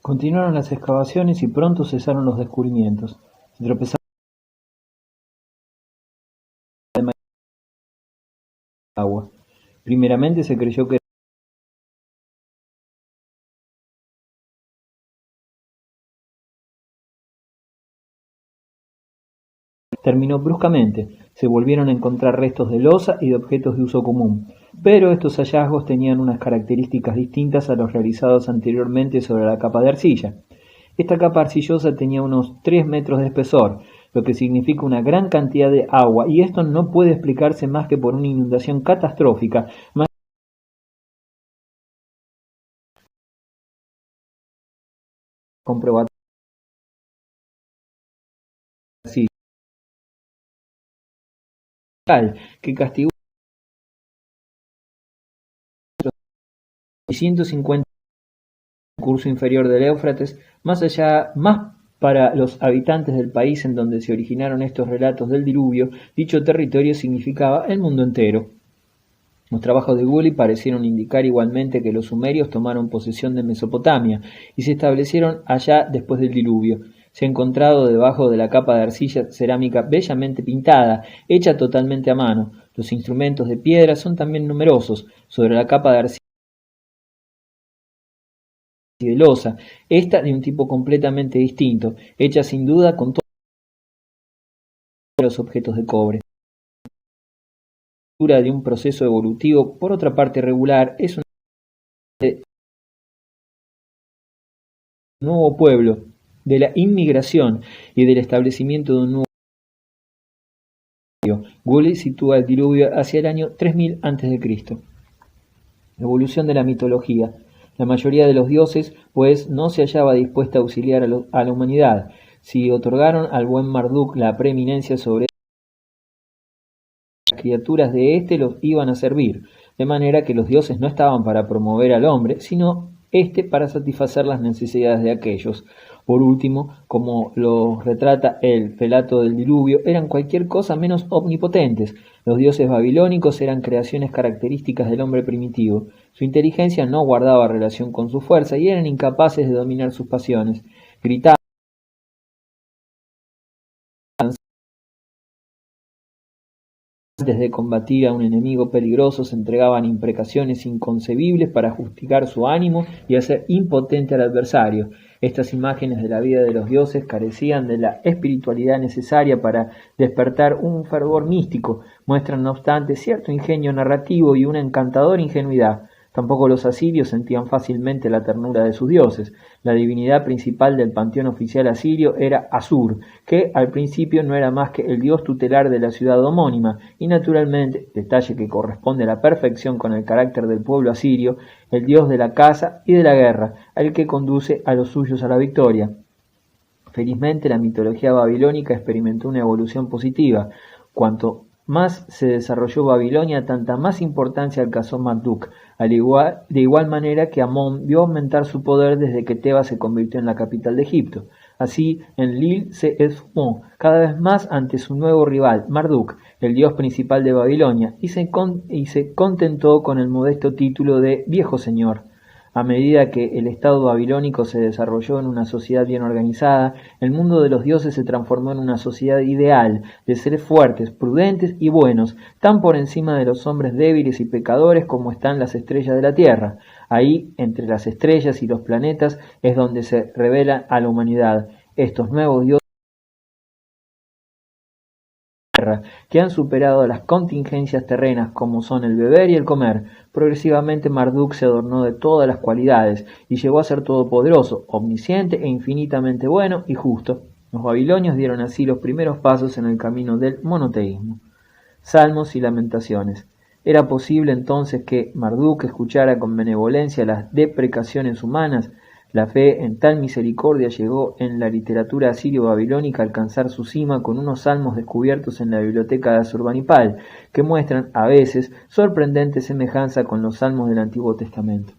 Continuaron las excavaciones y pronto cesaron los descubrimientos. Se tropezaron con el agua. Primeramente se creyó que terminó bruscamente. Se volvieron a encontrar restos de losa y de objetos de uso común, pero estos hallazgos tenían unas características distintas a los realizados anteriormente sobre la capa de arcilla. Esta capa arcillosa tenía unos 3 metros de espesor, lo que significa una gran cantidad de agua, y esto no puede explicarse más que por una inundación catastrófica, más comprobatoria que castigó a 150 el curso inferior del Éufrates, más para los habitantes del país en donde se originaron estos relatos del diluvio, dicho territorio significaba el mundo entero. Los trabajos de Gully parecieron indicar igualmente que los sumerios tomaron posesión de Mesopotamia y se establecieron allá después del diluvio. Se ha encontrado debajo de la capa de arcilla cerámica bellamente pintada, hecha totalmente a mano. Los instrumentos de piedra son también numerosos. Sobre la capa de arcilla y de losa, esta de un tipo completamente distinto, hecha sin duda con todos los objetos de cobre. La estructura de un proceso evolutivo, por otra parte regular, es un nuevo pueblo, de la inmigración y del establecimiento de un nuevo pueblo. Gully sitúa el diluvio hacia el año 3000 a.C. Evolución de la mitología. La mayoría de los dioses, pues, no se hallaba dispuesta a auxiliar a la humanidad. Si otorgaron al buen Marduk la preeminencia sobre las criaturas de éste, los iban a servir, de manera que los dioses no estaban para promover al hombre, sino éste para satisfacer las necesidades de aquellos. Por último, como lo retrata el relato del diluvio, eran cualquier cosa menos omnipotentes. Los dioses babilónicos eran creaciones características del hombre primitivo. Su inteligencia no guardaba relación con su fuerza y eran incapaces de dominar sus pasiones. Gritaban antes de combatir a un enemigo peligroso, se entregaban imprecaciones inconcebibles para justificar su ánimo y hacer impotente al adversario. Estas imágenes de la vida de los dioses carecían de la espiritualidad necesaria para despertar un fervor místico, muestran no obstante cierto ingenio narrativo y una encantadora ingenuidad. Tampoco los asirios sentían fácilmente la ternura de sus dioses. La divinidad principal del panteón oficial asirio era Asur, que al principio no era más que el dios tutelar de la ciudad homónima, y naturalmente, detalle que corresponde a la perfección con el carácter del pueblo asirio, el dios de la caza y de la guerra, al que conduce a los suyos a la victoria. Felizmente la mitología babilónica experimentó una evolución positiva. Cuanto más se desarrolló Babilonia, tanta más importancia alcanzó Marduk, de igual manera que Amón vio aumentar su poder desde que Tebas se convirtió en la capital de Egipto. Así, Enlil se esfumó cada vez más ante su nuevo rival, Marduk, el dios principal de Babilonia, y se contentó con el modesto título de Viejo Señor. A medida que el Estado babilónico se desarrolló en una sociedad bien organizada, el mundo de los dioses se transformó en una sociedad ideal, de seres fuertes, prudentes y buenos, tan por encima de los hombres débiles y pecadores como están las estrellas de la tierra. Ahí, entre las estrellas y los planetas, es donde se revela a la humanidad. Estos nuevos dioses que han superado las contingencias terrenas como son el beber y el comer. Progresivamente Marduk se adornó de todas las cualidades y llegó a ser todopoderoso, omnisciente e infinitamente bueno y justo. Los babilonios dieron así los primeros pasos en el camino del monoteísmo. Salmos y lamentaciones. ¿Era posible entonces que Marduk escuchara con benevolencia las deprecaciones humanas? La fe en tal misericordia llegó en la literatura asirio-babilónica a alcanzar su cima con unos salmos descubiertos en la biblioteca de Asurbanipal, que muestran, a veces, sorprendente semejanza con los salmos del Antiguo Testamento.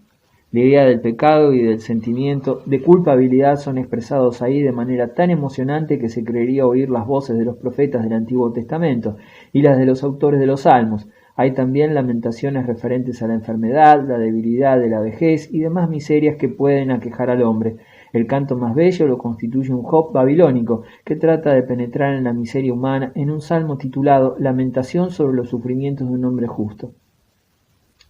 La idea del pecado y del sentimiento de culpabilidad son expresados ahí de manera tan emocionante que se creería oír las voces de los profetas del Antiguo Testamento y las de los autores de los salmos. Hay también lamentaciones referentes a la enfermedad, la debilidad de la vejez y demás miserias que pueden aquejar al hombre. El canto más bello lo constituye un Job babilónico, que trata de penetrar en la miseria humana en un salmo titulado Lamentación sobre los sufrimientos de un hombre justo.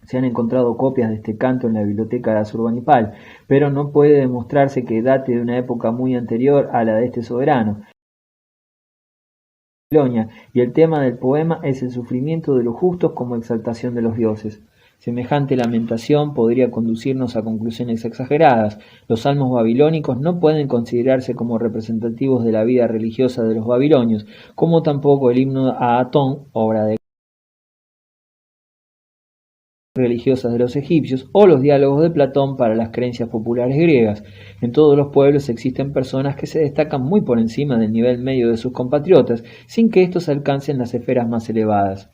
Se han encontrado copias de este canto en la biblioteca de Asurbanipal, pero no puede demostrarse que date de una época muy anterior a la de este soberano. Y el tema del poema es el sufrimiento de los justos como exaltación de los dioses. Semejante lamentación podría conducirnos a conclusiones exageradas. Los salmos babilónicos no pueden considerarse como representativos de la vida religiosa de los babilonios, como tampoco el himno a Atón, obra de religiosas de los egipcios, o los diálogos de Platón para las creencias populares griegas. En todos los pueblos existen personas que se destacan muy por encima del nivel medio de sus compatriotas, sin que éstos alcancen las esferas más elevadas.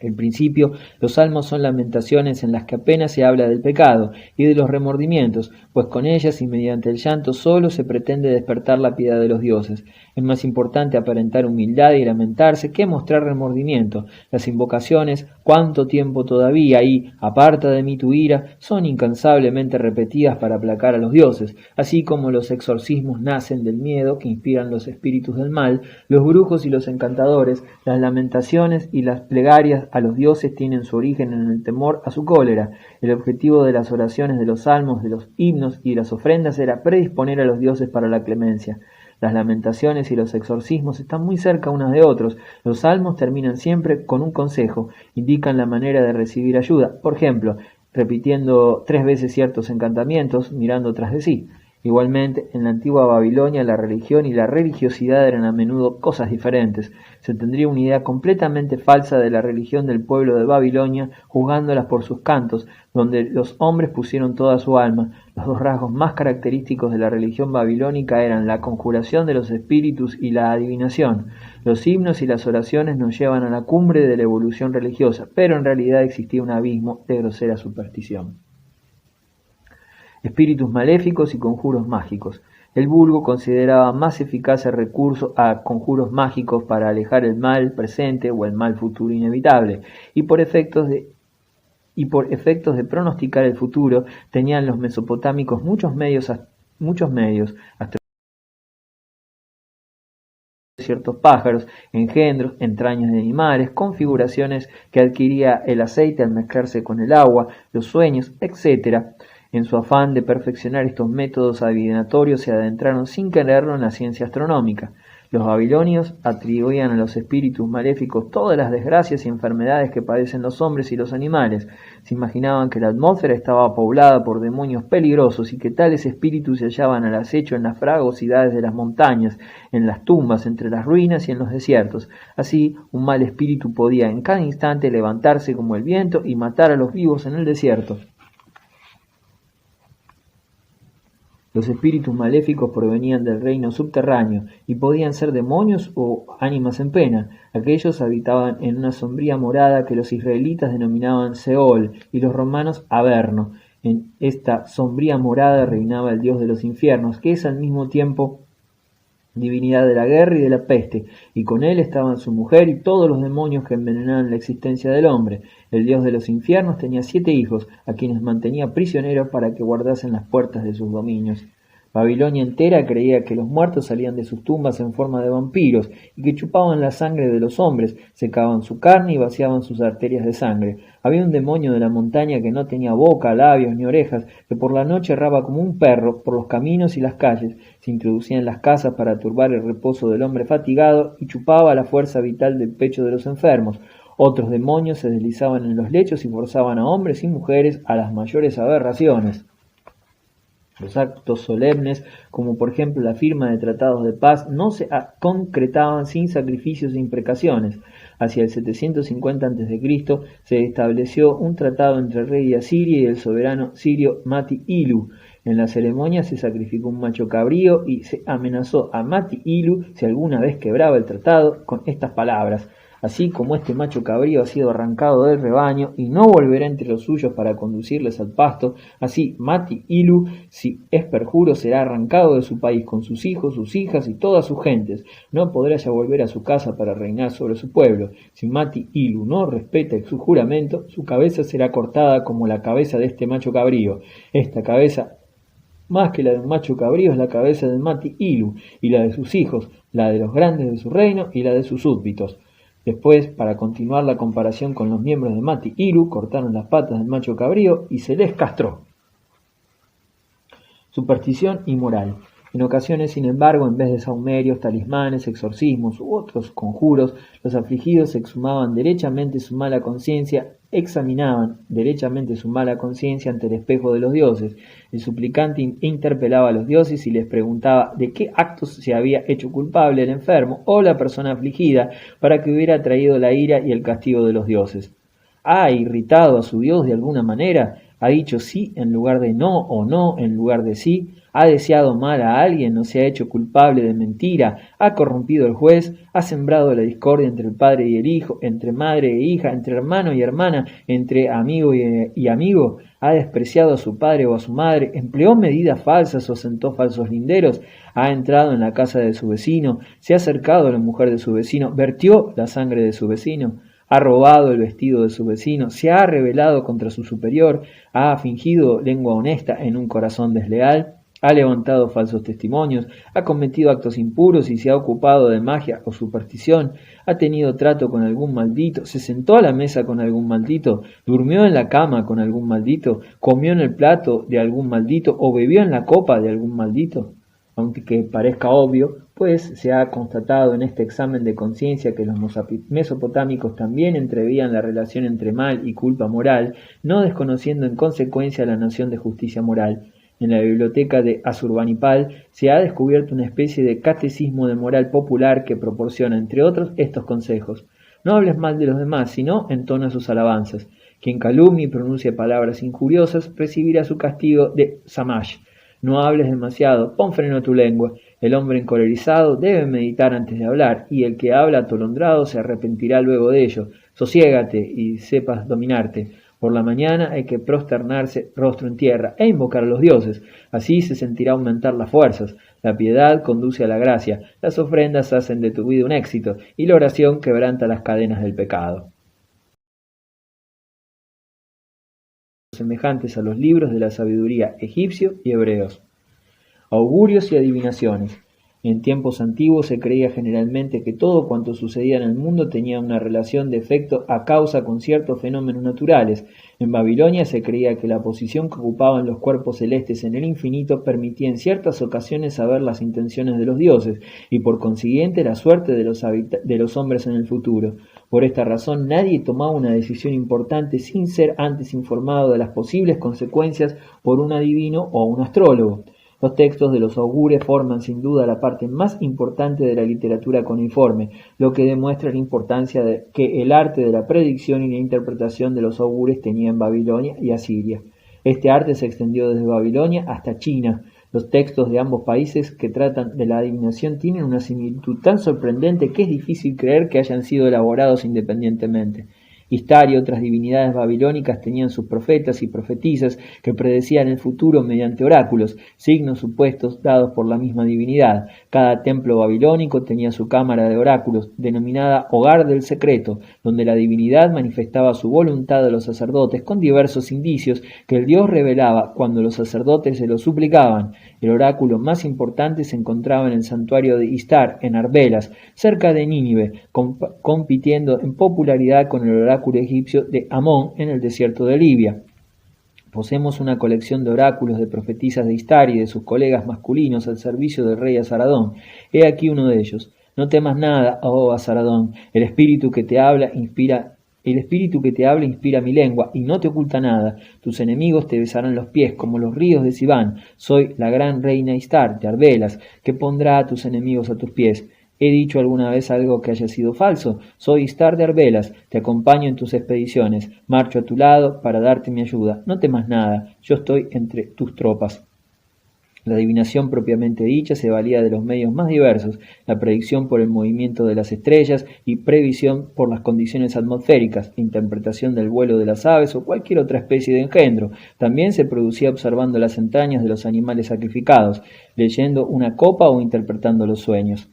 En principio, los salmos son lamentaciones en las que apenas se habla del pecado y de los remordimientos, pues con ellas y mediante el llanto solo se pretende despertar la piedad de los dioses. Es más importante aparentar humildad y lamentarse que mostrar remordimiento. Las invocaciones, cuánto tiempo todavía y aparta de mí tu ira, son incansablemente repetidas para aplacar a los dioses, así como los exorcismos nacen del miedo que inspiran los espíritus del mal, los brujos y los encantadores, las lamentaciones y las plegarias a los dioses tienen su origen en el temor a su cólera. El objetivo de las oraciones, de los salmos, de los himnos y de las ofrendas era predisponer a los dioses para la clemencia. Las lamentaciones y los exorcismos están muy cerca unos de otros. Los salmos terminan siempre con un consejo, indican la manera de recibir ayuda, por ejemplo, repitiendo 3 veces ciertos encantamientos, mirando tras de sí. Igualmente, en la antigua Babilonia la religión y la religiosidad eran a menudo cosas diferentes. Se tendría una idea completamente falsa de la religión del pueblo de Babilonia, juzgándolas por sus cantos, donde los hombres pusieron toda su alma. Los 2 rasgos más característicos de la religión babilónica eran la conjuración de los espíritus y la adivinación. Los himnos y las oraciones nos llevan a la cumbre de la evolución religiosa, pero en realidad existía un abismo de grosera superstición. Espíritus maléficos y conjuros mágicos. El vulgo consideraba más eficaz el recurso a conjuros mágicos para alejar el mal presente o el mal futuro inevitable, y por efectos de pronosticar el futuro, tenían los mesopotámicos muchos medios ciertos pájaros, engendros, entrañas de animales, configuraciones que adquiría el aceite al mezclarse con el agua, los sueños, etc. En su afán de perfeccionar estos métodos adivinatorios se adentraron sin quererlo en la ciencia astronómica. Los babilonios atribuían a los espíritus maléficos todas las desgracias y enfermedades que padecen los hombres y los animales. Se imaginaban que la atmósfera estaba poblada por demonios peligrosos y que tales espíritus se hallaban al acecho en las fragosidades de las montañas, en las tumbas, entre las ruinas y en los desiertos. Así, un mal espíritu podía en cada instante levantarse como el viento y matar a los vivos en el desierto. Los espíritus maléficos provenían del reino subterráneo y podían ser demonios o ánimas en pena. Aquellos habitaban en una sombría morada que los israelitas denominaban Seol y los romanos Averno. En esta sombría morada reinaba el dios de los infiernos, que es al mismo tiempo divinidad de la guerra y de la peste, y con él estaban su mujer y todos los demonios que envenenaban la existencia del hombre. El dios de los infiernos tenía 7 hijos, a quienes mantenía prisioneros para que guardasen las puertas de sus dominios. Babilonia entera creía que los muertos salían de sus tumbas en forma de vampiros y que chupaban la sangre de los hombres, secaban su carne y vaciaban sus arterias de sangre. Había un demonio de la montaña que no tenía boca, labios ni orejas, que por la noche erraba como un perro por los caminos y las calles, se introducía en las casas para turbar el reposo del hombre fatigado y chupaba la fuerza vital del pecho de los enfermos. Otros demonios se deslizaban en los lechos y forzaban a hombres y mujeres a las mayores aberraciones. Los actos solemnes, como por ejemplo la firma de tratados de paz, no se concretaban sin sacrificios e imprecaciones. Hacia el 750 a.C. se estableció un tratado entre el rey de Asiria y el soberano sirio Mati-Ilu. En la ceremonia se sacrificó un macho cabrío y se amenazó a Mati-Ilu si alguna vez quebraba el tratado con estas palabras: así como este macho cabrío ha sido arrancado del rebaño y no volverá entre los suyos para conducirles al pasto, así Mati-Ilu, si es perjuro, será arrancado de su país con sus hijos, sus hijas y todas sus gentes. No podrá ya volver a su casa para reinar sobre su pueblo. Si Mati-Ilu no respeta su juramento, su cabeza será cortada como la cabeza de este macho cabrío. Esta cabeza más que la de un macho cabrío es la cabeza de Mati Ilu, y la de sus hijos, la de los grandes de su reino y la de sus súbditos. Después, para continuar la comparación con los miembros de Mati Ilu, cortaron las patas del macho cabrío y se les castró. Superstición y moral. En ocasiones, sin embargo, en vez de sahumerios, talismanes, exorcismos u otros conjuros, los afligidos examinaban derechamente su mala conciencia ante el espejo de los dioses. El suplicante interpelaba a los dioses y les preguntaba de qué actos se había hecho culpable el enfermo o la persona afligida para que hubiera traído la ira y el castigo de los dioses. ¿Ha irritado a su dios de alguna manera? ¿Ha dicho sí en lugar de no o no en lugar de sí? ¿Ha deseado mal a alguien o se ha hecho culpable de mentira? ¿Ha corrompido al juez? ¿Ha sembrado la discordia entre el padre y el hijo, entre madre e hija, entre hermano y hermana, entre amigo y amigo? ¿Ha despreciado a su padre o a su madre? ¿Empleó medidas falsas o sentó falsos linderos? ¿Ha entrado en la casa de su vecino? ¿Se ha acercado a la mujer de su vecino? ¿Vertió la sangre de su vecino? ¿Ha robado el vestido de su vecino? ¿Se ha rebelado contra su superior? ¿Ha fingido lengua honesta en un corazón desleal? ¿Ha levantado falsos testimonios? ¿Ha cometido actos impuros y se ha ocupado de magia o superstición? ¿Ha tenido trato con algún maldito? ¿Se sentó a la mesa con algún maldito? ¿Durmió en la cama con algún maldito? ¿Comió en el plato de algún maldito? ¿O bebió en la copa de algún maldito? Aunque parezca obvio, pues se ha constatado en este examen de conciencia que los mesopotámicos también entrevían la relación entre mal y culpa moral, no desconociendo en consecuencia la noción de justicia moral. En la biblioteca de Asurbanipal se ha descubierto una especie de catecismo de moral popular que proporciona, entre otros, estos consejos. No hables mal de los demás, sino entona sus alabanzas. Quien calumnie y pronuncie palabras injuriosas recibirá su castigo de Samash. No hables demasiado, pon freno a tu lengua. El hombre encolerizado debe meditar antes de hablar, y el que habla atolondrado se arrepentirá luego de ello. Sosiégate y sepas dominarte. Por la mañana hay que prosternarse rostro en tierra e invocar a los dioses. Así se sentirá aumentar las fuerzas. La piedad conduce a la gracia, las ofrendas hacen de tu vida un éxito, y la oración quebranta las cadenas del pecado. Semejantes a los libros de la sabiduría egipcio y hebreos. Augurios y adivinaciones. En tiempos antiguos se creía generalmente que todo cuanto sucedía en el mundo tenía una relación de efecto a causa con ciertos fenómenos naturales. En Babilonia se creía que la posición que ocupaban los cuerpos celestes en el infinito permitía en ciertas ocasiones saber las intenciones de los dioses y por consiguiente la suerte de los hombres en el futuro. Por esta razón nadie tomaba una decisión importante sin ser antes informado de las posibles consecuencias por un adivino o un astrólogo. Los textos de los augures forman sin duda la parte más importante de la literatura cuneiforme, lo que demuestra la importancia que el arte de la predicción y la interpretación de los augures tenía en Babilonia y Asiria. Este arte se extendió desde Babilonia hasta China. Los textos de ambos países que tratan de la adivinación tienen una similitud tan sorprendente que es difícil creer que hayan sido elaborados independientemente. Istar y otras divinidades babilónicas tenían sus profetas y profetisas que predecían el futuro mediante oráculos, signos supuestos dados por la misma divinidad. Cada templo babilónico tenía su cámara de oráculos, denominada Hogar del Secreto, donde la divinidad manifestaba su voluntad a los sacerdotes con diversos indicios que el dios revelaba cuando los sacerdotes se lo suplicaban. El oráculo más importante se encontraba en el santuario de Istar, en Arbelas, cerca de Nínive, compitiendo en popularidad con el oráculo egipcio de Amón en el desierto de Libia. Poseemos una colección de oráculos de profetisas de Istar y de sus colegas masculinos al servicio del rey Asaradón. He aquí uno de ellos. No temas nada, oh Asaradón. El espíritu que te habla inspira mi lengua y no te oculta nada. Tus enemigos te besarán los pies como los ríos de Sibán. Soy la gran reina Istar de Arbelas, que pondrá a tus enemigos a tus pies. ¿He dicho alguna vez algo que haya sido falso? Soy Istar de Arbelas, te acompaño en tus expediciones, marcho a tu lado para darte mi ayuda. No temas nada, yo estoy entre tus tropas. La adivinación propiamente dicha se valía de los medios más diversos, la predicción por el movimiento de las estrellas y previsión por las condiciones atmosféricas, interpretación del vuelo de las aves o cualquier otra especie de engendro. También se producía observando las entrañas de los animales sacrificados, leyendo una copa o interpretando los sueños.